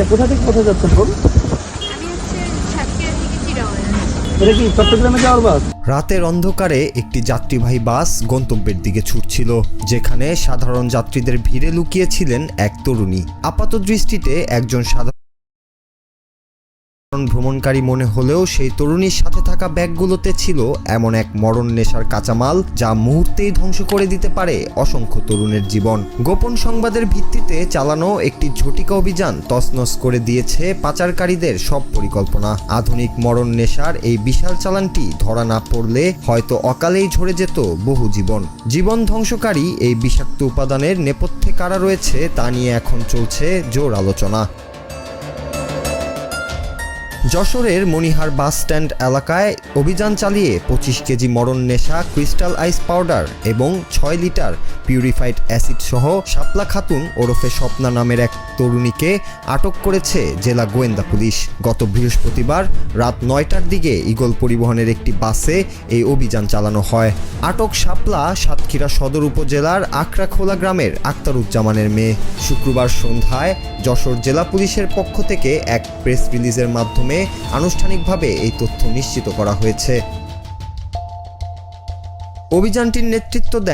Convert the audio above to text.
আচ্ছা, কোথা থেকে কোথায় যাচ্ছেন বোন? আমি হচ্ছে সাতক্ষীরা থেকে চিটাগাং যাচ্ছি। এটা কি চট্টগ্রামে যাওয়ার বাস? রাতের অন্ধকারে একটি যাত্রীবাহী বাস গন্তব্যের দিকে ছুটছিল, যেখানে সাধারণ যাত্রীদের ভিড়ে লুকিয়েছিলেন এক তরুণী। আপাত দৃষ্টিতে একজন সাধারণ ভ্রমণকারী মনে হলেও সেই তরুণীর সাথে থাকা ব্যাগগুলোতে ছিল এমন এক মরণ নেশার কাঁচামাল, যা মুহূর্তেই ধ্বংস করে দিতে পারে অসংখ্য তরুণের জীবন। গোপন সংবাদের ভিত্তিতে চালানো একটি ঝটিকা অভিযান তছনছ করে দিয়েছে পাচারকারীদের সব পরিকল্পনা। আধুনিক মরণ নেশার এই বিশাল চালানটি ধরা না পড়লে হয়তো অকালেই ঝরে যেত বহু জীবন। জীবন ধ্বংসকারী এই বিষাক্ত উপাদানের নেপথ্যে কারা রয়েছে তা নিয়ে এখন চলছে জোর আলোচনা। যশোরের মনিহার বাস স্ট্যান্ড এলাকায় অভিযান চালিয়ে 25 কেজি মরণ নেশা ক্রিস্টাল আইস পাউডার এবং 6 লিটার পিউরিফাইড অ্যাসিড সহ শাপলা খাতুন ওরফে স্বপ্না নামের এক তরুণীকে আটক করেছে জেলা গোয়েন্দা পুলিশ। গত বৃহস্পতিবার রাত 9টার দিকে ঈগল পরিবহনের একটি বাসে এই অভিযান চালানো হয়। আটক শাপলা সাতক্ষীরা সদর উপজেলার আখড়াখোলা গ্রামের আক্তারুজ্জামানের মেয়ে। শুক্রবার সন্ধ্যায় যশোর জেলা পুলিশের পক্ষ থেকে এক প্রেস রিলিজের মাধ্যমে আনুষ্ঠানিকভাবে এই তথ্য নিশ্চিত করা হয়েছে। অভিযানটির নেতৃত্ব দেন